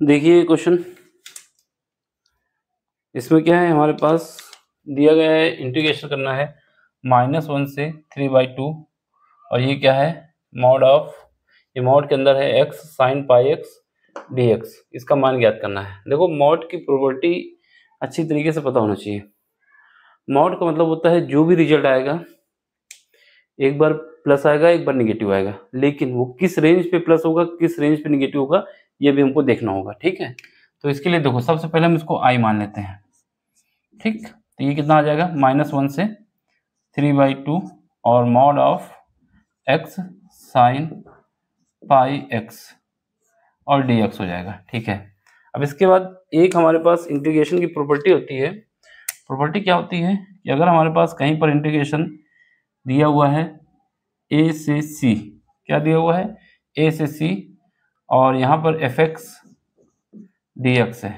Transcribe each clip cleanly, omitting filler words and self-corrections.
देखिए क्वेश्चन, इसमें क्या है हमारे पास दिया गया है, इंटीग्रेशन करना है -1 से 3/2 और ये क्या है मॉड ऑफ, ये मॉड के अंदर है x sin πx dx, इसका मान ज्ञात करना है। देखो मॉड की प्रॉपर्टी अच्छी तरीके से पता होना चाहिए। मॉड का मतलब होता है जो भी रिजल्ट आएगा एक बार प्लस आएगा एक बार निगेटिव आएगा, लेकिन वो किस रेंज पे प्लस होगा किस रेंज पे निगेटिव होगा ये भी हमको देखना होगा। ठीक है, तो इसके लिए देखो सबसे पहले हम इसको i मान लेते हैं। ठीक, तो ये कितना आ जाएगा -1 से 3/2 और mod of x sin πx और dx हो जाएगा। ठीक है, अब इसके बाद एक हमारे पास इंटीग्रेशन की प्रॉपर्टी होती है। प्रॉपर्टी क्या होती है कि अगर हमारे पास कहीं पर इंटीग्रेशन दिया हुआ है a से c, क्या दिया हुआ है a से c और यहाँ पर fx dx है,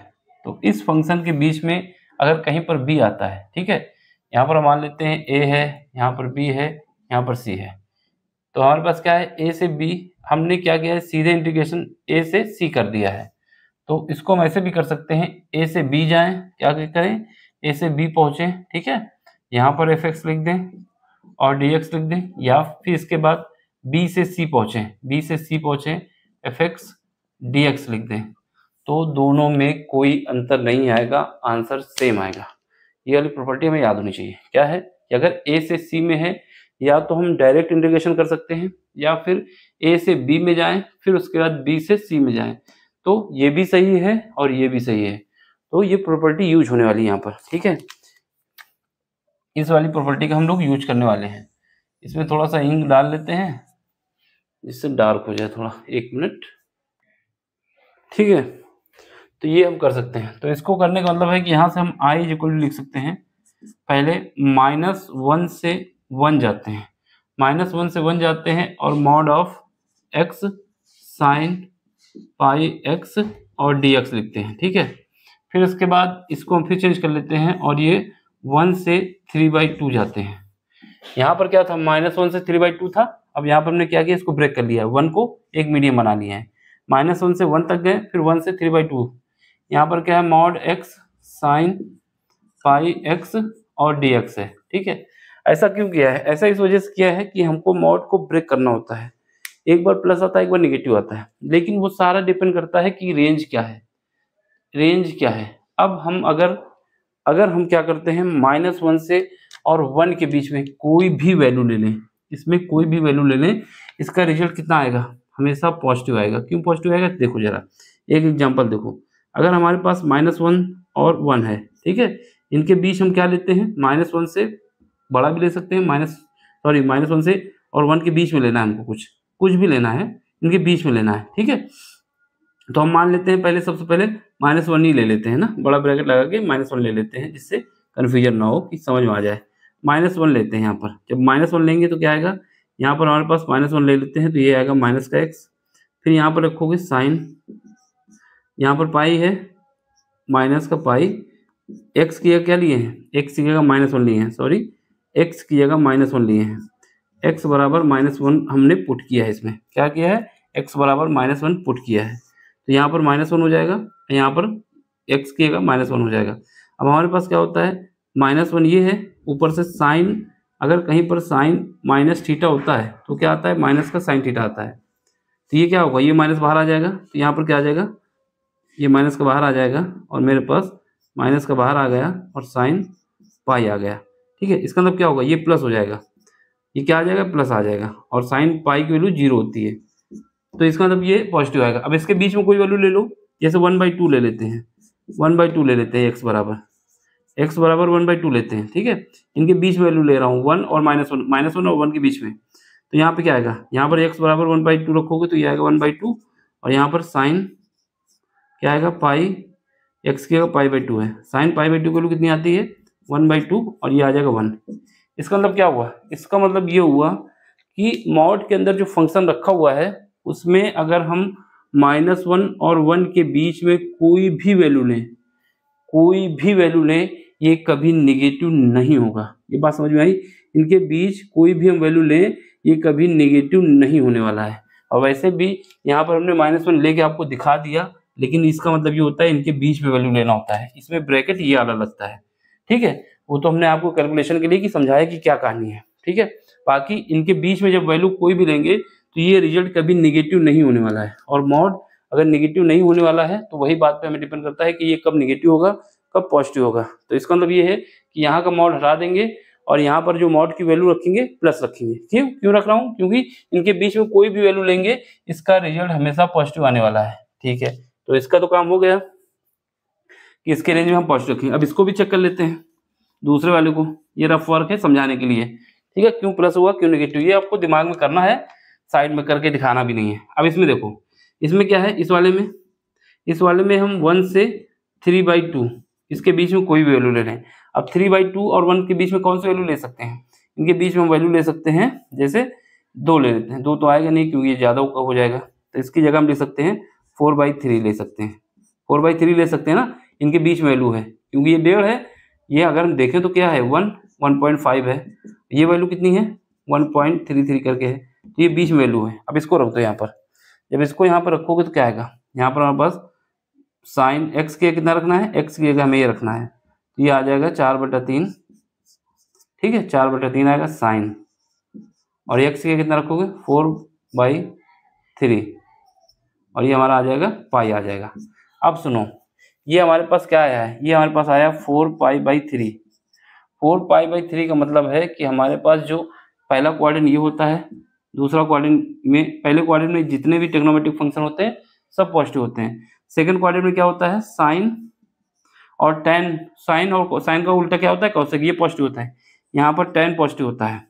तो इस फंक्शन के बीच में अगर कहीं पर b आता है, ठीक है, यहाँ पर हम मान लेते हैं a है, यहाँ पर b है, यहाँ पर c है, तो हमारे पास क्या है a से b, हमने क्या किया है सीधे इंटीग्रेशन a से c कर दिया है। तो इसको हम ऐसे भी कर सकते हैं, a से b जाएं, क्या करें a से b पहुंचे, ठीक है, यहाँ पर fx लिख दें और dx लिख दें, या फिर इसके बाद b से c पहुंचे fx dx लिख दें, तो दोनों में कोई अंतर नहीं आएगा, आंसर सेम आएगा। ये वाली प्रॉपर्टी हमें याद होनी चाहिए। क्या है कि अगर a से c में है या तो हम डायरेक्ट इंटीग्रेशन कर सकते हैं या फिर a से b में जाएं फिर उसके बाद b से c में जाएं, तो ये भी सही है और ये भी सही है, तो ये प्रॉपर्टी यूज होने वाली है यहाँ पर। ठीक है, इस वाली प्रॉपर्टी का हम लोग यूज करने वाले हैं। इसमें थोड़ा सा इंक डाल लेते हैं जिससे डार्क हो जाए थोड़ा, 1 मिनट। ठीक है, तो ये हम कर सकते हैं। तो इसको करने का मतलब है कि यहाँ से हम i इक्वल लिख सकते हैं, पहले -1 से 1 जाते हैं, -1 से 1 जाते हैं और mod of x sin πx और dx लिखते हैं। ठीक है, फिर उसके बाद इसको हम फिर चेंज कर लेते हैं और ये 1 से 3/2 जाते हैं। यहाँ पर क्या था -1 से 3/2 था, अब यहाँ पर हमने क्या किया इसको ब्रेक कर लिया, 1 को एक मीडियम बना लिया है, -1 से 1 तक गए फिर 1 से 3/2, यहाँ पर क्या है मॉड x sin πx और dx है। ठीक है, ऐसा क्यों किया है, ऐसा इस वजह से किया है कि हमको मॉड को ब्रेक करना होता है, एक बार प्लस आता है एक बार निगेटिव आता है, लेकिन वो सारा डिपेंड करता है कि रेंज क्या है, रेंज क्या है। अब हम अगर हम क्या करते हैं -1 से और 1 के बीच में कोई भी वैल्यू ले लें, इसमें कोई भी वैल्यू ले लें, इसका रिजल्ट कितना आएगा, हमेशा पॉजिटिव आएगा। क्यों पॉजिटिव आएगा, देखो जरा एक एग्जांपल देखो, अगर हमारे पास -1 और 1 है, ठीक है, इनके बीच हम क्या लेते हैं -1 से बड़ा भी ले सकते हैं, -1 से और 1 के बीच में लेना है हमको, कुछ भी लेना है, इनके बीच में लेना है। ठीक है, तो हम मान लेते हैं पहले सबसे पहले -1 ही ले लेते हैं ना, बड़ा ब्रैकेट लगा के -1 ले लेते हैं जिससे कन्फ्यूजन ना हो, कि समझ में आ जाए। -1 लेते हैं यहाँ पर, जब -1 लेंगे तो क्या आएगा, यहाँ पर हमारे पास -1 ले लेते हैं तो ये आएगा माइनस का x, फिर यहाँ पर रखोगे साइन, यहाँ पर पाई है माइनस का पाई, x की जगह क्या लिए हैं, x की जगह -1 लिए हैं, सॉरी x की जगह -1 लिए हैं, x बराबर -1 हमने पुट किया है, इसमें क्या किया है x बराबर -1 पुट किया है, तो यहाँ पर -1 हो जाएगा, यहाँ पर x की जगह -1 हो जाएगा। अब हमारे पास क्या होता है -1 ये है, ऊपर से साइन, अगर कहीं पर साइन माइनस थीटा होता है तो क्या आता है माइनस का साइन थीटा आता है, तो ये क्या होगा, ये माइनस बाहर आ जाएगा, तो यहाँ पर क्या आ जाएगा, ये माइनस का बाहर आ जाएगा और मेरे पास माइनस का बाहर आ गया और साइन पाई आ गया। ठीक है, इसका मतलब क्या होगा, ये प्लस हो जाएगा, ये क्या आ जाएगा प्लस आ जाएगा, और साइन पाई की वैल्यू 0 होती है, तो इसका मतलब ये पॉजिटिव आएगा। अब इसके बीच में कोई वैल्यू ले लो, जैसे 1/2 ले लेते हैं, 1/2 ले लेते हैं, x बराबर 1/2 लेते हैं। ठीक है, इनके बीच में वैल्यू ले रहा हूँ 1 और -1 और 1 के बीच में, तो यहाँ पे क्या आएगा, यहाँ पर x बराबर 1/2 रखोगे तो ये आएगा 1/2, और यहाँ पर साइन क्या आएगा पाई, x की जगह π/2 है, साइन π/2 की वैल्यू कितनी आती है 1/2 और ये आ जाएगा 1। इसका मतलब क्या हुआ, इसका मतलब ये हुआ कि मॉड के अंदर जो फंक्शन रखा हुआ है उसमें अगर हम -1 और 1 के बीच में कोई भी वैल्यू लें, ये कभी निगेटिव नहीं होगा। ये बात समझ में आई, इनके बीच कोई भी हम वैल्यू लें ये कभी निगेटिव नहीं होने वाला है। और वैसे भी यहाँ पर हमने -1 लेके आपको दिखा दिया लेकिन इसका मतलब ये होता है इनके बीच में वैल्यू लेना होता है, इसमें ब्रैकेट ये वाला लगता है, ठीक है। वो तो हमने आपको कैलकुलेशन के लिए कि समझाया कि क्या कहानी है, ठीक है। बाकी इनके बीच में जब वैल्यू कोई भी लेंगे तो ये रिजल्ट कभी निगेटिव नहीं होने वाला है, और मॉड अगर निगेटिव नहीं होने वाला है तो वही बात पे हमें डिपेंड करता है कि ये कब निगेटिव होगा कब पॉजिटिव होगा। तो इसका मतलब ये है कि यहाँ का मॉड हटा देंगे और यहाँ पर जो मॉड की वैल्यू रखेंगे प्लस रखेंगे। क्यों रख रहा हूँ, क्योंकि इनके बीच में कोई भी वैल्यू लेंगे इसका रिजल्ट हमेशा पॉजिटिव आने वाला है, ठीक है। तो इसका तो काम हो गया कि इसके रेंज में हम पॉजिटिव रखेंगे। अब इसको भी चेक कर लेते हैं दूसरे वाले को, ये रफ वर्क है समझाने के लिए, ठीक है। क्यों प्लस हुआ क्यों नेगेटिव, ये आपको दिमाग में करना है, साइड में करके दिखाना भी नहीं है। अब इसमें देखो, इसमें क्या है, इस वाले में हम 1 से 3/2 इसके बीच में कोई भी वैल्यू ले रहे हैं। अब 3/2 और 1 के बीच में कौन सी वैल्यू ले सकते हैं, इनके बीच में हम वैल्यू ले सकते हैं, जैसे 2 ले लेते हैं। 2 तो आएगा नहीं क्योंकि ये ज़्यादा हो जाएगा, तो इसकी जगह हम ले सकते हैं 4/3 ले सकते हैं। 4/3 ले सकते हैं ना, इनके बीच में वैल्यू है, क्योंकि ये 1.5 है, ये अगर हम देखें तो क्या है 1.5 है, ये वैल्यू कितनी है 1.33 करके है, तो ये बीच में वैल्यू है। अब इसको रख दो यहाँ पर, जब इसको यहाँ पर रखोगे तो क्या आएगा, यहाँ पर हमारे पास साइन एक्स के कितना रखना है, एक्स की जगह हमें ये रखना है, तो ये आ जाएगा 4/3, ठीक है। 4/3 आएगा साइन, और एक्स के कितना रखोगे 4/3, और ये हमारा आ जाएगा पाई आ जाएगा। अब सुनो, ये हमारे पास क्या आया है, ये हमारे पास आया 4π/3। 4π/3 का मतलब है कि हमारे पास जो पहला क्वाड्रेंट ये होता है, दूसरा क्वाड्रेंट में, पहले क्वाड्रेंट में जितने भी ट्रिग्नोमेट्रिक फंक्शन होते हैं सब पॉजिटिव होते हैं। सेकंड क्वाड्रेंट में क्या होता है, साइन और टेन, साइन और साइन का उल्टा क्या होता है कॉसेक, ये पॉजिटिव होता है। यहाँ पर टेन पॉजिटिव होता है,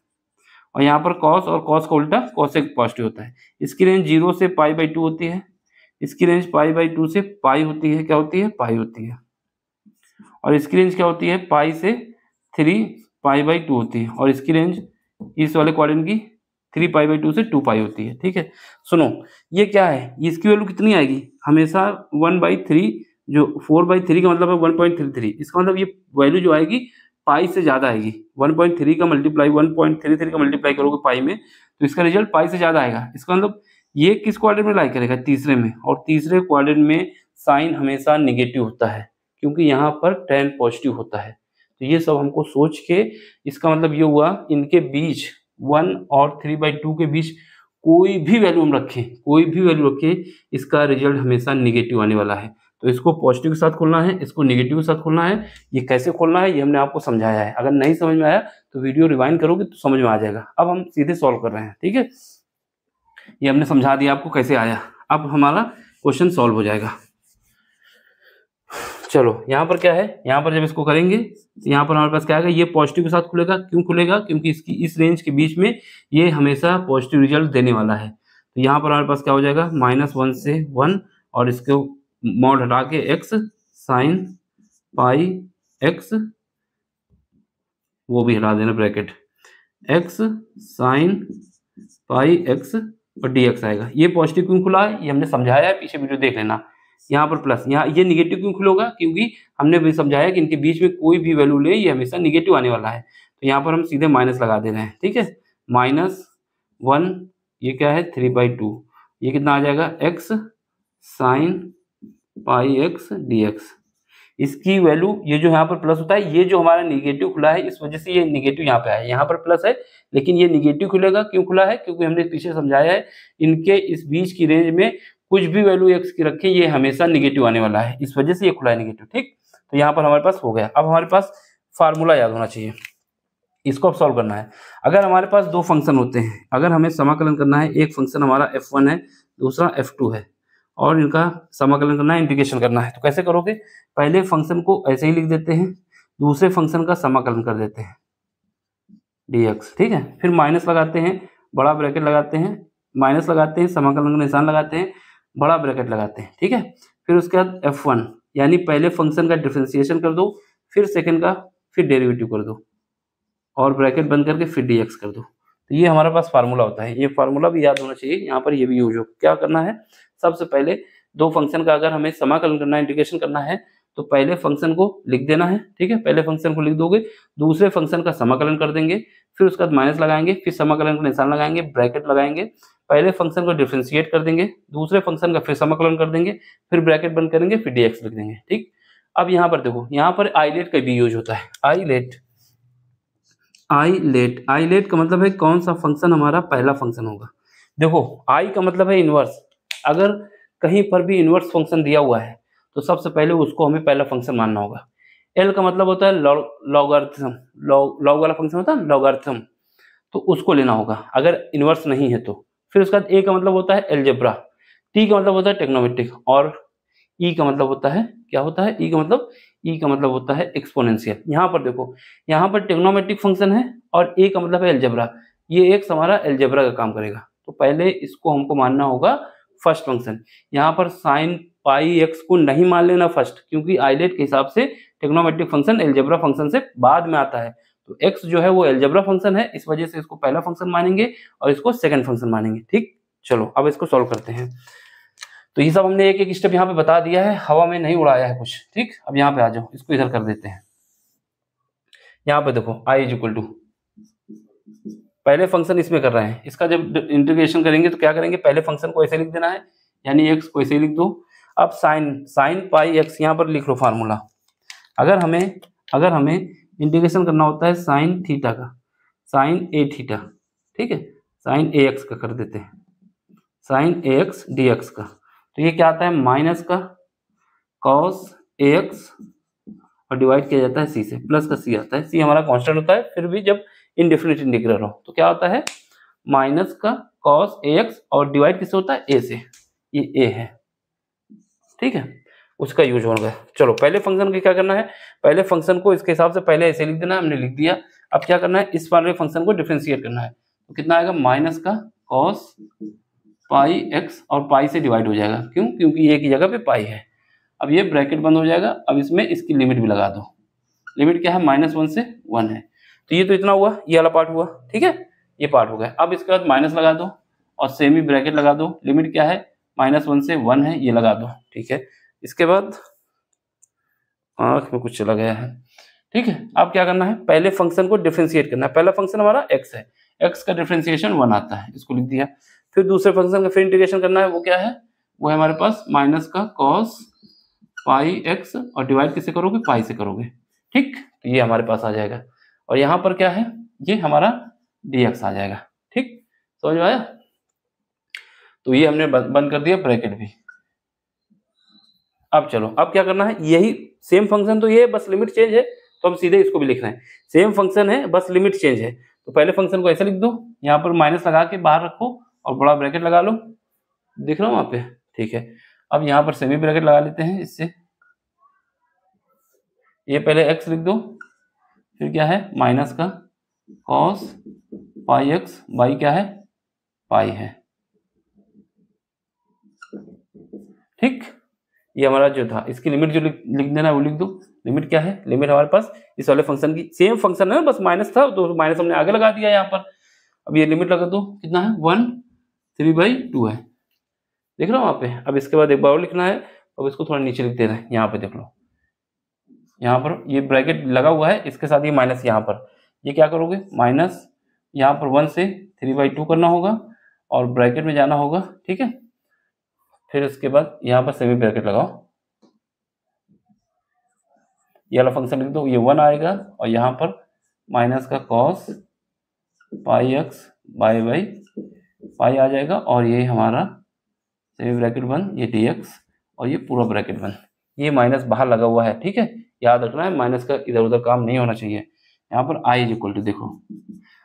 और यहाँ पर कॉस और कॉस का उल्टा कॉसेक पॉजिटिव होता है। इसकी रेंज 0 से π/2 होती है, इसकी रेंज π/2 से पाई होती है, क्या होती है पाई होती है, और इसकी रेंज क्या होती है पाई से 3 π/2 होती है, और इसकी रेंज इस वाले क्वाड्रेंट की 3 π/2 से 2 पाई होती है, ठीक है। सुनो, ये क्या है, इसकी वैल्यू कितनी आएगी, हमेशा 1/3, जो 4/3 का मतलब है 1.33, इसका मतलब ये वैल्यू जो आएगी पाई से ज़्यादा आएगी। 1.3 का मल्टीप्लाई 1.33 का मल्टीप्लाई करोगे पाई में, तो इसका रिजल्ट पाई से ज़्यादा आएगा। इसका मतलब ये किस क्वाड्रेंट में लाई करेगा, तीसरे में, और तीसरे क्वाड्रेंट में साइन हमेशा निगेटिव होता है, क्योंकि यहाँ पर टेन पॉजिटिव होता है। तो ये सब हमको सोच के, इसका मतलब ये हुआ इनके बीच 1 और 3/2 के बीच कोई भी वैल्यू हम रखें, कोई भी वैल्यू रखें, इसका रिजल्ट हमेशा निगेटिव आने वाला है। तो इसको पॉजिटिव के साथ खोलना है, इसको निगेटिव के साथ खोलना है। ये कैसे खोलना है ये हमने आपको समझाया है, अगर नहीं समझ में आया तो वीडियो रिवाइंड करोगे तो समझ में आ जाएगा। अब हम सीधे सॉल्व कर रहे हैं, ठीक है। ये हमने समझा दिया आपको कैसे आया, अब हमारा क्वेश्चन सॉल्व हो जाएगा। चलो, यहाँ पर क्या है, यहाँ पर जब इसको करेंगे तो यहाँ पर हमारे पास क्या आएगा, ये पॉजिटिव के साथ खुलेगा। क्यों खुलेगा, क्योंकि इसकी इस रेंज के बीच में ये हमेशा पॉजिटिव रिजल्ट देने वाला है। तो यहाँ पर हमारे पास क्या हो जाएगा, -1 से 1, और इसको मॉड हटा के x साइन पाई x, वो भी हटा देना bracket, x sine pi x और dx आएगा। ये पॉजिटिव क्यों खुला है ये हमने समझाया है, पीछे वीडियो देख लेना। यहाँ पर प्लस, यहाँ ये निगेटिव क्यों खुलेगा, क्योंकि हमने भी समझाया कि इनके बीच में कोई भी वैल्यू ले ये हमेशा निगेटिव आने वाला है। तो यहाँ पर हम सीधे माइनस लगा दे रहे हैं, ठीक है। -1, ये क्या है 3/2, ये कितना आ जाएगा x sine pi x dx। इसकी वैल्यू, ये जो यहाँ पर प्लस होता है, ये जो हमारा निगेटिव खुला है इस वजह से ये निगेटिव यहाँ पे आया है। यहाँ पर प्लस है लेकिन ये निगेटिव खुलेगा, क्यों खुला है, क्योंकि हमने पीछे समझाया है इनके इस बीच की रेंज में कुछ भी वैल्यू x की रखें ये हमेशा निगेटिव आने वाला है, इस वजह से ये खुला है निगेटिव, ठीक। तो यहाँ पर हमारे पास हो गया। अब हमारे पास फार्मूला याद होना चाहिए, इसको अब सॉल्व करना है। अगर हमारे पास दो फंक्शन होते हैं, अगर हमें समाकलन करना है, एक फंक्शन हमारा f1 है, दूसरा f2 है, और इनका समाकलन करना है, इंटीग्रेशन करना है, तो कैसे करोगे, पहले फंक्शन को ऐसे ही लिख देते हैं, दूसरे फंक्शन का समाकलन कर देते हैं dx, ठीक है। फिर माइनस लगाते हैं, बड़ा ब्रैकेट लगाते हैं, माइनस लगाते हैं, समाकलन का निशान लगाते हैं, बड़ा ब्रैकेट लगाते हैं, ठीक है। फिर उसके बाद f1, यानी पहले फंक्शन का डिफरेंशिएशन कर दो, फिर सेकंड का फिर डेरिवेटिव कर दो, और ब्रैकेट बंद करके फिर dx कर दो। तो ये हमारे पास फार्मूला होता है, ये फार्मूला भी याद होना चाहिए, यहाँ पर ये भी यूज हो। क्या करना है, सबसे पहले दो फंक्शन का अगर हमें समाकलन करना है, इंटीग्रेशन करना है, तो पहले फंक्शन को लिख देना है, ठीक है। पहले फंक्शन को लिख दोगे, दूसरे फंक्शन का समाकलन कर देंगे, फिर उसके बाद माइनस लगाएंगे, फिर समाकलन का निशान लगाएंगे, ब्रैकेट लगाएंगे, पहले फंक्शन को डिफरेंशिएट कर देंगे, दूसरे फंक्शन का फिर समाकलन कर देंगे, फिर ब्रैकेट बंद करेंगे, फिर dx लिख देंगे। ठीक, अब यहाँ पर देखो, यहाँ पर आइलेट का भी यूज होता है। आइलेट का मतलब है कौन सा फंक्शन हमारा पहला फंक्शन होगा। देखो आई का मतलब है इनवर्स, अगर कहीं पर भी इनवर्स फंक्शन दिया हुआ है तो सबसे पहले उसको हमें पहला फंक्शन मानना होगा। एल का मतलब होता है लॉगरिथम, लॉग वाला फंक्शन होता है लॉगरिथम, तो उसको लेना होगा अगर इनवर्स नहीं है तो। फिर उसके बाद ए का मतलब होता है एलजेब्रा, टी का मतलब होता है टेक्नोमेट्रिक, और ई का मतलब होता है, क्या होता है ई का मतलब होता है एक्सपोनेंशियल। यहाँ पर देखो, यहाँ पर टेक्नोमेट्रिक फंक्शन है और ए का मतलब है एलजेब्रा, ये एक हमारा एलजेब्रा का काम करेगा। तो पहले इसको हमको मानना होगा फर्स्ट फंक्शन। यहाँ पर साइन पाई एक्स को नहीं मान लेना फर्स्ट, क्योंकि आइलेट के हिसाब से टेक्नोमेट्रिक फंक्शन एलजेब्रा फंक्शन से बाद में आता है, तो x जो है वो एलजेब्रा फंक्शन है, इस वजह से इसको पहला फंक्शन मानेंगे और इसको सेकंड फंक्शन मानेंगे। ठीक, चलो अब इसको सॉल्व करते हैं। तो ये सब हमने एक एक स्टेप यहाँ पे बता दिया है, हवा में नहीं उड़ाया है कुछ। ठीक, अब यहाँ पे आ जाओ, इसको इधर कर देते हैं। यहाँ पे देखो i इज इक्वल टू, पहले फंक्शन इसमें कर रहे हैं, इसका जब इंटीग्रेशन करेंगे तो क्या करेंगे, पहले फंक्शन को ऐसे लिख देना है, यानी x को ऐसे लिख दो। अब साइन पाई एक्स यहाँ पर लिख लो फार्मूला। अगर हमें इंटीग्रेशन करना होता है साइन थीटा का, साइन ए थीटा, ठीक है, साइन ए एक्स का कर देते हैं, sign A x D x का, तो ये क्या आता है माइनस का कॉस ए एक्स और डिवाइड किया जाता है सी से, प्लस का सी आता है, सी हमारा कांस्टेंट होता है, फिर भी जब इनडेफिनिट इंटीग्रल हो तो क्या होता है माइनस का कॉस ए एक्स और डिवाइड किससे होता है ए से, ये ए है। ठीक है, उसका यूज हो गया। चलो पहले फंक्शन को क्या करना है, पहले फंक्शन को इसके हिसाब से पहले ऐसे लिख देना है, हमने लिख दिया। अब क्या करना है, इस वाले फंक्शन को डिफरेंशिएट करना है, तो कितना आएगा माइनस का कॉस पाई एक्स और पाई से डिवाइड हो जाएगा, क्यों, क्योंकि एक ही जगह पे पाई है। अब ये ब्रैकेट बंद हो जाएगा, अब इसमें इसकी लिमिट भी लगा दो, लिमिट क्या है -1 से 1 है, तो ये तो इतना हुआ, ये वाला पार्ट हुआ। ठीक है, ये पार्ट हो गया। अब इसके बाद माइनस लगा दो और सेमी ब्रैकेट लगा दो, लिमिट क्या है -1 से 1 है, ये लगा दो। ठीक है, इसके बाद आँख में कुछ चला गया है। ठीक है, अब क्या करना है, पहले फंक्शन को डिफरेंशिएट करना है। पहला फंक्शन हमारा x है, x का डिफरेंशिएशन 1 आता है, इसको लिख दिया। फिर दूसरे फंक्शन का फिर इंटीग्रेशन करना है, वो क्या है, वो है हमारे पास माइनस का कॉस पाई एक्स और डिवाइड किससे करोगे, पाई से करोगे। ठीक, तो ये हमारे पास आ जाएगा, और यहाँ पर क्या है, ये हमारा dx आ जाएगा। ठीक, समझ में आया। तो ये हमने बंद कर दिया ब्रैकेट भी। अब चलो, अब क्या करना है, यही सेम फंक्शन तो ये बस लिमिट चेंज है, तो हम सीधे इसको भी लिख रहे हैं, सेम फंक्शन है बस लिमिट चेंज है। तो पहले फंक्शन को ऐसे लिख दो, यहाँ पर माइनस लगा के बाहर रखो और बड़ा ब्रैकेट लगा लो, दिख रहा हूँ वहाँ पे। ठीक है, अब यहाँ पर सेमी ब्रैकेट लगा लेते हैं इससे, ये पहले x लिख दो, फिर क्या है माइनस का कॉस पाई एक्स बाई क्या है पाई है। ठीक, ये हमारा जो था, इसकी लिमिट जो लिख देना है वो लिख दो। लिमिट क्या है, लिमिट हमारे पास इस वाले फंक्शन की, सेम फंक्शन है बस माइनस था तो माइनस हमने आगे लगा दिया यहाँ पर। अब ये लिमिट लगा दो, कितना है 1/3/2 है, देख रहे हो वहाँ पे। अब इसके बाद एक बार और लिखना है, अब इसको थोड़ा नीचे लिख देना है, यहाँ पे देख लो, यहाँ पर ये ब्रैकेट लगा हुआ है, इसके साथ ये माइनस, यहाँ पर ये क्या करोगे माइनस, यहाँ पर 1 से 3/2 करना होगा और ब्रैकेट में जाना होगा। ठीक है, फिर उसके बाद यहाँ पर सेमी ब्रैकेट लगाओ, ये वाला फंक्शन लिख दो, ये 1 आएगा और यहाँ पर माइनस का cos pi x by pi आ जाएगा, और ये हमारा सेमी ब्रैकेट बंद, ये dx और ये पूरा ब्रैकेट बंद, ये माइनस बाहर लगा हुआ है। ठीक है, याद रखना है, माइनस का इधर उधर काम नहीं होना चाहिए। यहाँ पर i इज इक्वल टू, देखो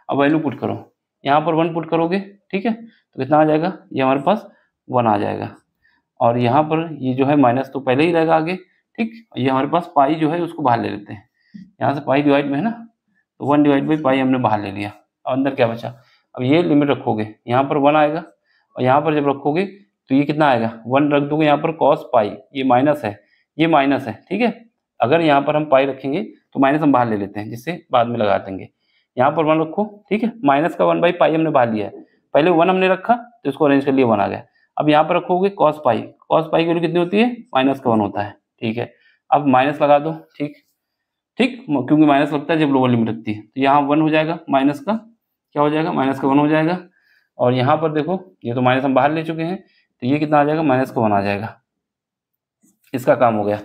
अब वैल्यू पुट करो, यहाँ पर 1 पुट करोगे। ठीक है, तो कितना आ जाएगा, ये हमारे पास 1 आ जाएगा, और यहाँ पर ये जो है माइनस तो पहले ही रहेगा आगे। ठीक, ये हमारे पास पाई जो है उसको बाहर ले लेते हैं, यहाँ से पाई डिवाइड में है ना, तो 1/पाई हमने बाहर ले लिया, और अंदर क्या बचा। अब ये लिमिट रखोगे, यहाँ पर 1 आएगा, और यहाँ पर जब रखोगे तो ये कितना आएगा, 1 रख दोगे, यहाँ पर कॉस पाई, ये माइनस है, ये माइनस है। ठीक है, अगर यहाँ पर हम पाई रखेंगे तो माइनस हम बाहर ले लेते हैं, जिससे बाद में लगा देंगे। यहाँ पर 1 रखो, ठीक है, माइनस का 1/पाई हमने बाहर लिया है, पहले 1 हमने रखा तो इसको अरेंज कर लिया, 1 आ गया। अब यहाँ पर रखोगे कॉस पाई की वैल्यू कितनी होती है, माइनस का 1 होता है। ठीक है, अब माइनस लगा दो। ठीक, क्योंकि माइनस लगता है जब लोअर लिमिट रखती है, तो यहाँ 1 हो जाएगा, माइनस का क्या हो जाएगा, माइनस का 1 हो जाएगा, और यहाँ पर देखो ये तो माइनस हम बाहर ले चुके हैं, तो ये कितना आ जाएगा, -1 आ जाएगा। इसका काम हो गया।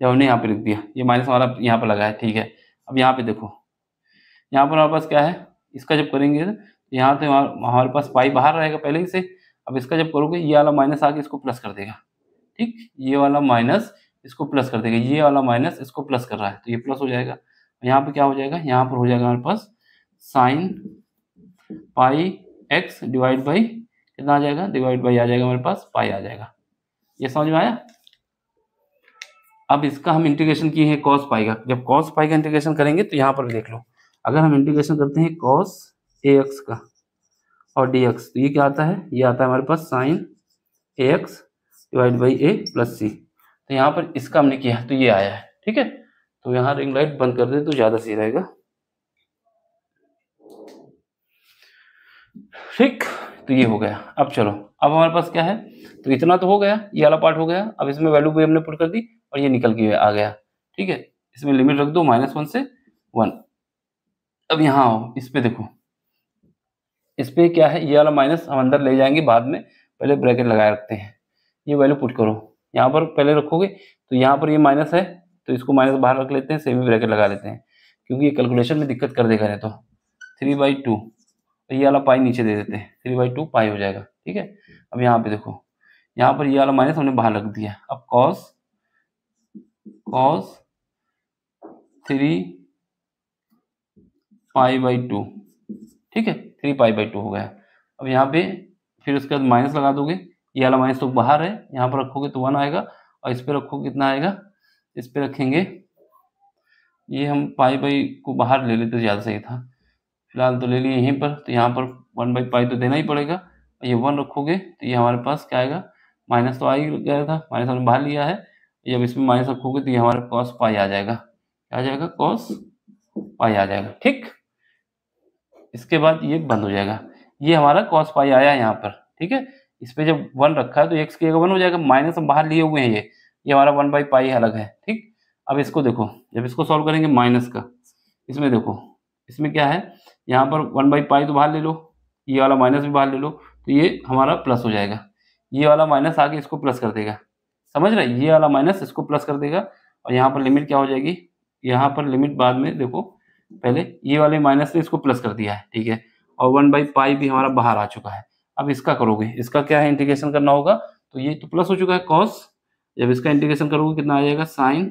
जब हमने यहाँ पे लिख दिया, ये माइनस हमारा यहाँ पर लगा है, ठीक है। अब यहाँ पे देखो, यहाँ पर हमारे पास क्या है, इसका जब करेंगे यहाँ तो हमारे पास पाई बाहर रहेगा पहले ही से। अब इसका जब करोगे ये वाला माइनस आके इसको प्लस कर देगा, ठीक, ये वाला माइनस इसको प्लस कर देगा, ये वाला माइनस इसको प्लस कर रहा है, तो ये प्लस हो जाएगा। यहाँ पे क्या हो जाएगा, यहाँ पर हो जाएगा हमारे पास sine pi x divide by कितना आ जाएगा, डिवाइड बाई आ जाएगा हमारे पास पाई आ जाएगा। ये समझ में आया। अब इसका हम इंटीग्रेशन किए हैं कॉस पाई का। जब कॉस पाई का इंटीग्रेशन करेंगे तो यहाँ पर देख लो, अगर हम इंटीग्रेशन करते हैं कॉस ए एक्स का और डी एक्स, तो ये क्या आता है, ये आता है हमारे पास sine A x divide by A plus C. तो यहाँ पर इसका हमने किया तो ये आया है, ठीक है। तो यहाँ रिंग लाइट बंद कर दे तो ज़्यादा सही रहेगा, ठीक। तो ये हो गया। अब चलो, अब हमारे पास क्या है, तो इतना तो हो गया, ये वाला पार्ट हो गया। अब इसमें वैल्यू भी हमने पुट कर दी और ये निकल के आ गया, ठीक है। इसमें लिमिट रख दो -1 से 1। अब यहाँ आओ, इस पे देखो, इस पे क्या है, ये वाला माइनस हम अंदर ले जाएंगे बाद में, पहले ब्रैकेट लगाए रखते हैं। ये वैल्यू पुट करो, यहाँ पर पहले रखोगे तो यहाँ पर ये माइनस है, तो इसको माइनस बाहर रख लेते हैं, सेमी ब्रैकेट लगा लेते हैं, क्योंकि ये कैलकुलेशन में दिक्कत कर देगा। नहीं तो 3/2, तो ये वाला पाई नीचे दे देते हैं, 3/2 पाई हो जाएगा, ठीक है। अब यहाँ पे देखो, यहाँ पर ये वाला माइनस हमने बाहर रख दिया। अब cos 3π/2, ठीक है, 3π/2 हो गया। अब यहाँ पे फिर उसके बाद माइनस लगा दोगे, ये वाला माइनस तो बाहर है, यहाँ पर रखोगे तो 1 आएगा, और इस पर रखोगे कितना आएगा, इस पर रखेंगे, ये हम पाई को बाहर ले लेते तो ज़्यादा सही था, फिलहाल तो ले लिए यहीं पर, तो यहाँ पर 1/π तो देना ही पड़ेगा। ये 1 रखोगे तो ये हमारे पास क्या आएगा, माइनस तो आ ही गया था, माइनस हमने बाहर लिया है, जब इसमें माइनस रखोगे तो ये हमारा cos पाई आ जाएगा, क्या आ जाएगा, cos पाई आ जाएगा, ठीक। इसके बाद ये बंद हो जाएगा, ये हमारा cos पाई आया यहाँ पर, ठीक है। इस पर जब 1 रखा है तो x की जगह 1 हो जाएगा, माइनस हम बाहर लिए हुए हैं, ये हमारा 1/π अलग है, ठीक। अब इसको देखो, जब इसको सॉल्व करेंगे माइनस का, इसमें देखो, इसमें क्या है, यहाँ पर 1/π तो बाहर ले लो, ये वाला माइनस भी बाहर ले लो, तो ये हमारा प्लस हो जाएगा। ये वाला माइनस आके इसको प्लस कर देगा, समझ रहे, ये वाला माइनस इसको प्लस कर देगा। और यहाँ पर लिमिट क्या हो जाएगी, यहाँ पर लिमिट बाद में देखो, पहले ये वाले माइनस ने इसको प्लस कर दिया है, ठीक है, और 1/π भी हमारा बाहर आ चुका है। अब इसका करोगे, इसका क्या है, इंटीग्रेशन करना होगा, तो ये तो प्लस हो चुका है cos, जब इसका इंटीग्रेशन करोगे कितना आ जाएगा, sine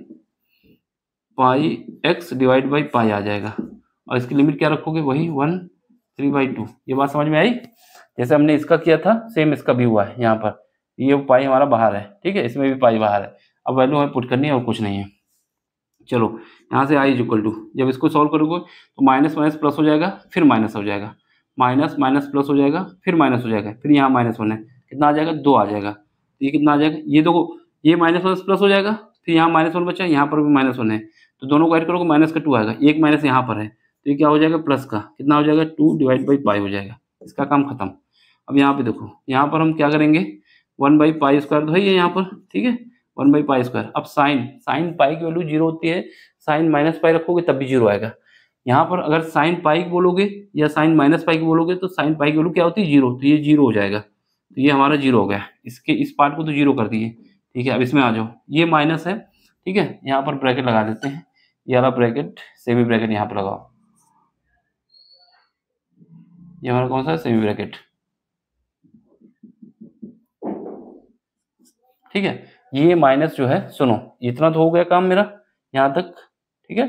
pi x divide by pi आ जाएगा, और इसकी लिमिट क्या रखोगे, वही 1 3/2। ये बात समझ में आई। जैसे हमने इसका किया था सेम इसका भी हुआ है, यहाँ पर ये पाई हमारा बाहर है, ठीक है, इसमें भी पाई बाहर है। अब वैल्यू हमें पुट करनी है और कुछ नहीं है। चलो यहाँ से i = 2, जब इसको सॉल्व करोगे तो माइनस माइनस प्लस हो जाएगा, फिर माइनस हो जाएगा, माइनस माइनस प्लस हो जाएगा, फिर माइनस हो जाएगा, फिर यहाँ -1 है, कितना आ जाएगा, 2 आ जाएगा। तो ये कितना आ जाएगा, ये देखो, ये माइनस माइनस प्लस हो जाएगा, फिर यहाँ -1 बचा, यहाँ पर भी -1 है, तो दोनों को ऐड करोगे माइनस का 2 आएगा, एक माइनस यहाँ पर है, तो ये क्या हो जाएगा, प्लस का कितना हो जाएगा, 2/π हो जाएगा। इसका काम खत्म। अब यहाँ पे देखो, यहाँ पर हम क्या करेंगे, 1/π² तो है यहाँ पर, ठीक है, 1/π²। अब साइन पाई की वैल्यू 0 होती है, साइन -π रखोगे तब भी 0 आएगा। यहाँ पर अगर साइन पाई की बोलोगे या साइन -π की बोलोगे तो साइन पाई की वैल्यू क्या होती है, 0, तो ये 0 हो जाएगा, तो ये हमारा 0 हो गया। इसके इस पार्ट को तो 0 कर दिए, ठीक है। अब इसमें आ जाओ, ये माइनस है, ठीक है, यहाँ पर ब्रैकेट लगा देते हैं, ये वाला ब्रैकेट, सेमी ब्रैकेट यहाँ पर लगाओ, ये हमारा कौन सा है, सेमी ब्रैकेट, ठीक है। ये माइनस जो है, सुनो, इतना तो हो गया काम मेरा यहाँ तक, ठीक है,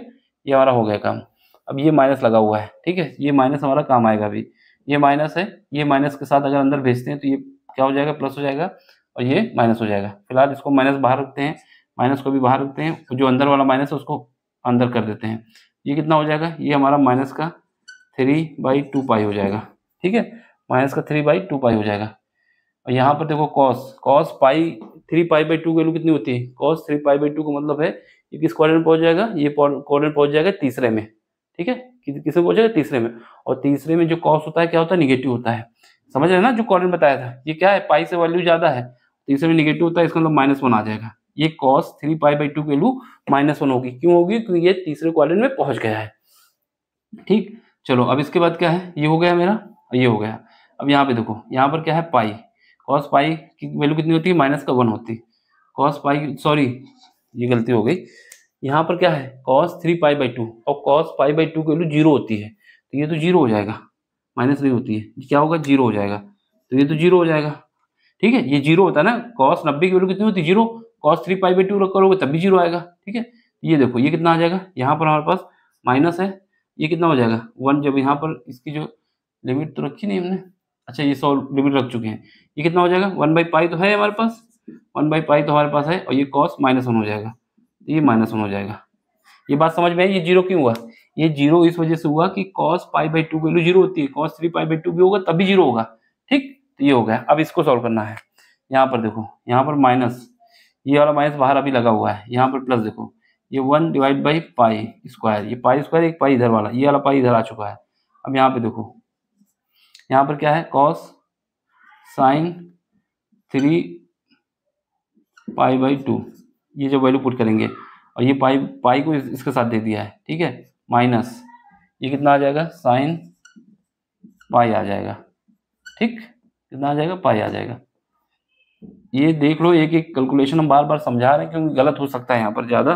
ये हमारा हो गया काम। अब ये माइनस लगा हुआ है, ठीक है, ये माइनस हमारा काम आएगा अभी, ये माइनस है, ये माइनस के साथ अगर अंदर भेजते हैं तो ये क्या हो जाएगा, प्लस हो जाएगा, और ये माइनस हो जाएगा। फिलहाल इसको माइनस बाहर रखते हैं, माइनस को भी बाहर रखते हैं, जो अंदर वाला माइनस है उसको अंदर कर देते हैं। ये कितना हो जाएगा, ये हमारा माइनस का 3/2 हो जाएगा, ठीक है, माइनस का 3/2 हो जाएगा। और यहाँ पर देखो cos पाई 3π/2 की वैल्यू कितनी होती है, cos 3π/2 का मतलब है ये किस क्वाड्रेंट में पहुंच जाएगा, ये क्वाड्रेंट पहुंच जाएगा तीसरे में, ठीक है, किसमें पहुंच जाएगा, तीसरे में। और तीसरे में जो cos होता है क्या होता है, निगेटिव होता है, समझ रहे ना, जो क्वाड्रेंट बताया था, ये क्या है, पाई से वैल्यू ज्यादा है, तीसरे में निगेटिव होता है, इसका मतलब -1 आ जाएगा। ये cos 3π/2 की वैल्यू -1 होगी, क्यों होगी, क्योंकि ये तीसरे क्वाड्रेंट में पहुंच गया है, ठीक। चलो अब इसके बाद क्या है, ये हो गया मेरा, ये हो गया। अब यहाँ पे देखो, यहाँ पर क्या है पाई, कॉस पाई की वैल्यू कितनी होती है, माइनस का 1 होती है। कॉस पाई, सॉरी ये गलती हो गई, यहाँ पर क्या है कॉस 3π/2 और कॉस π/2 की वैल्यू 0 होती है, तो ये तो 0 हो जाएगा, माइनस नहीं होती है, क्या होगा 0 हो जाएगा, तो ये तो 0 हो जाएगा। ठीक है, ये 0 होता है ना, कॉस 90 की वैल्यू कितनी होती है 0, कॉस 3π/2 करोगे तब भी 0 आएगा। ठीक है, ये देखो ये कितना आ जाएगा, यहाँ पर हमारे पास माइनस है, ये कितना हो जाएगा 1, जब यहाँ पर इसकी जो लिमिट तो रखी नहीं हमने, अच्छा ये 100 लिमिट रख चुके हैं, ये कितना हो जाएगा 1/π तो है हमारे पास, 1/π तो हमारे पास है, और ये कॉस -1 हो जाएगा, तो ये -1 हो जाएगा। ये बात समझ में आई, ये 0 क्यों हुआ, ये 0 इस वजह से हुआ कि cos π/2 की वैल्यू 0 होती है, cos 3π/2 भी होगा तब भी 0 होगा। ठीक, तो ये हो गया। अब इसको सॉल्व करना है, यहाँ पर देखो, यहाँ पर माइनस, ये वाला माइनस बाहर अभी लगा हुआ है, यहाँ पर प्लस देखो, ये 1/π², ये पाई स्क्वायर, एक पाई इधर वाला, ये वाला पाई इधर आ चुका है। अब यहाँ पे देखो, यहाँ पर क्या है cos sin 3π/2, ये जो वैल्यू पुट करेंगे, और ये पाई को इसके साथ दे दिया है। ठीक है, माइनस ये कितना आ जाएगा साइन पाई आ जाएगा। ठीक, कितना आ जाएगा पाई आ जाएगा। ये देख लो, एक एक कैलकुलेशन हम बार बार समझा रहे हैं क्योंकि गलत हो सकता है यहाँ पर ज़्यादा।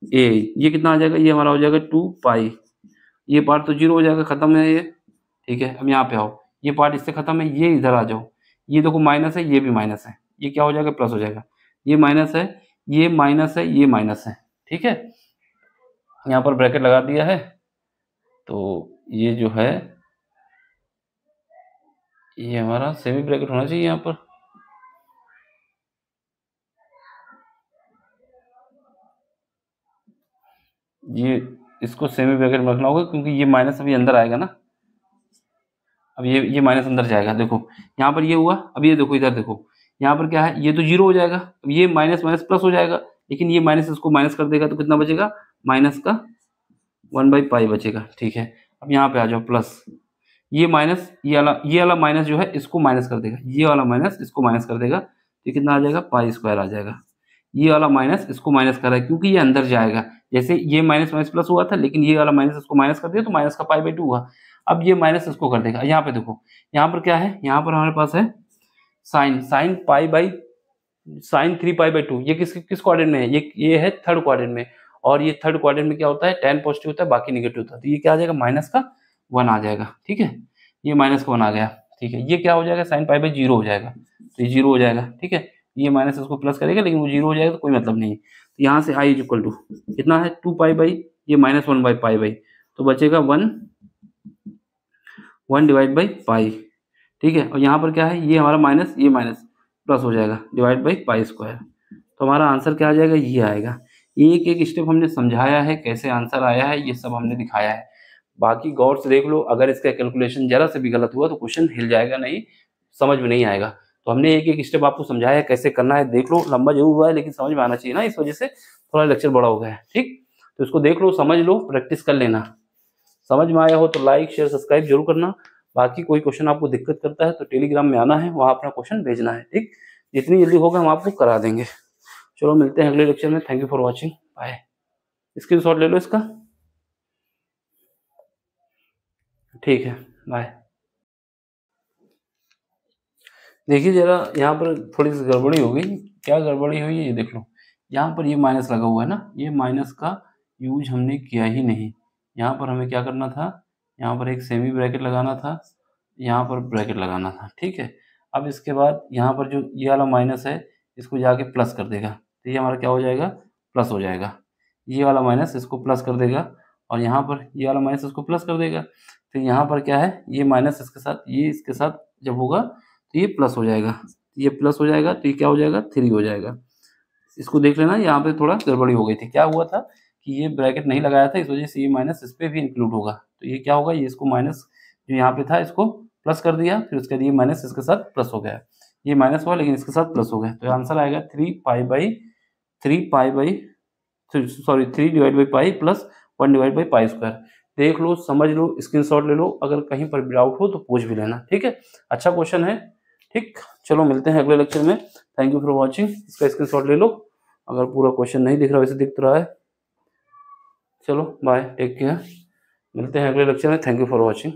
ये कितना आ जाएगा, ये हमारा हो जाएगा 2π, ये पार्ट तो 0 हो जाएगा, खत्म है ये। ठीक है, अब यहाँ पे आओ, ये पार्ट इससे खत्म है, ये इधर आ जाओ, ये देखो माइनस है, ये भी माइनस है, ये क्या हो जाएगा प्लस हो जाएगा, ये माइनस है, ये माइनस है, ये माइनस है। ठीक है, यहाँ पर ब्रैकेट लगा दिया है, तो ये जो है ये हमारा सेमी ब्रैकेट होना चाहिए यहाँ पर, ये इसको सेमी ब्रैकेट में रखना होगा क्योंकि ये माइनस अभी अंदर आएगा ना, अब ये माइनस अंदर जाएगा। देखो यहाँ पर ये हुआ, अब ये देखो इधर देखो, यहाँ पर क्या है, ये तो 0 हो जाएगा, अब ये माइनस माइनस प्लस हो जाएगा, लेकिन ये माइनस इसको माइनस कर देगा तो कितना बचेगा, माइनस का 1/π बचेगा। ठीक है, अब यहाँ पे आ जाओ प्लस, ये माइनस ये वाला माइनस जो है इसको माइनस कर देगा, ये वाला माइनस इसको माइनस कर देगा, तो कितना आ जाएगा π² आ जाएगा। ये वाला माइनस इसको माइनस कर रहा है क्योंकि ये अंदर जाएगा, जैसे ये माइनस माइनस प्लस हुआ था, लेकिन ये वाला माइनस इसको माइनस कर दिया तो माइनस का π/2 हुआ। अब ये माइनस इसको कर देगा। यहाँ पे देखो, यहाँ पर क्या है, यहाँ पर हमारे पास है साइन 3π/2, ये किस क्वाड्रेंट में है, ये है थर्ड क्वाड्रेंट में, और ये थर्ड क्वाड्रेंट में क्या होता है, tan पॉजिटिव होता है, बाकी निगेटिव होता है, तो ये क्या आ जाएगा माइनस का 1 आ जाएगा। ठीक है, ये माइनस का 1 आ गया। ठीक है, ये क्या हो जाएगा sin π/0 हो जाएगा, तो ये 0 हो जाएगा। ठीक है, ये माइनस इसको प्लस करेगा लेकिन वो 0 हो जाएगा तो कोई मतलब नहीं है। तो यहाँ से i इक्वल टू कितना है 2π, ये -1/π, तो बचेगा 1/π। ठीक है, और यहाँ पर क्या है, ये हमारा माइनस, ये माइनस प्लस हो जाएगा /π²। तो हमारा आंसर क्या आ जाएगा, ये आएगा। एक एक स्टेप हमने समझाया है, कैसे आंसर आया है ये सब हमने दिखाया है, बाकी गौर से देख लो। अगर इसका कैलकुलेशन जरा से भी गलत हुआ तो क्वेश्चन हिल जाएगा, नहीं समझ में नहीं आएगा। तो हमने एक एक स्टेप आपको समझाया है कैसे करना है, देख लो। लंबा जरूर हुआ है लेकिन समझ में आना चाहिए ना, इस वजह से थोड़ा लेक्चर बड़ा हो गया है। ठीक, तो इसको देख लो, समझ लो, प्रैक्टिस कर लेना। समझ में आया हो तो लाइक शेयर सब्सक्राइब जरूर करना। बाकी कोई क्वेश्चन आपको दिक्कत करता है तो टेलीग्राम में आना है, वहाँ अपना क्वेश्चन भेजना है। ठीक, जितनी जल्दी होगा हम आपको करा देंगे। चलो मिलते हैं अगले लेक्चर में। Thank you for watching, bye. Screenshot ले लो इसका, ठीक है, बाय। देखिए जरा यहाँ पर थोड़ी सी गड़बड़ी हो गई। क्या गड़बड़ी हुई है ये देख लो, यहाँ पर ये माइनस लगा हुआ है ना, ये माइनस का यूज हमने किया ही नहीं। यहाँ पर हमें क्या करना था, यहाँ पर एक सेमी ब्रैकेट लगाना था, यहाँ पर ब्रैकेट लगाना था। ठीक है, अब इसके बाद यहाँ पर जो ये वाला माइनस है इसको जाके प्लस कर देगा, तो ये हमारा क्या हो जाएगा, प्लस हो जाएगा। ये वाला माइनस इसको प्लस कर देगा, और यहाँ पर ये वाला माइनस इसको प्लस कर देगा। तो यहाँ पर क्या है, ये माइनस इसके साथ, ये इसके साथ जब होगा तो ये प्लस हो जाएगा, ये प्लस हो जाएगा, तो ये क्या हो जाएगा 3 हो जाएगा। इसको देख लेना, यहाँ पे थोड़ा गड़बड़ी हो गई थी। क्या हुआ था कि ये ब्रैकेट नहीं लगाया था, इस वजह से ये माइनस इस पर भी इंक्लूड होगा। तो ये क्या होगा, ये इसको माइनस जो यहाँ पे था इसको प्लस कर दिया, फिर उसके बाद ये माइनस इसके साथ प्लस हो गया। ये माइनस हुआ लेकिन इसके साथ प्लस हो गया, तो आंसर आएगा 3/π प्लस 1/π²। देख लो, समझ लो, स्क्रीनशॉट ले लो। अगर कहीं पर डाउट हो तो पूछ भी लेना। ठीक है, अच्छा क्वेश्चन है। ठीक, चलो मिलते हैं अगले लेक्चर में। Thank you for watching. इसका स्क्रीनशॉट ले लो अगर पूरा क्वेश्चन नहीं दिख रहा, वैसे दिख रहा है। चलो बाय, टेक केयर, मिलते हैं अगले लेक्चर में। Thank you for watching.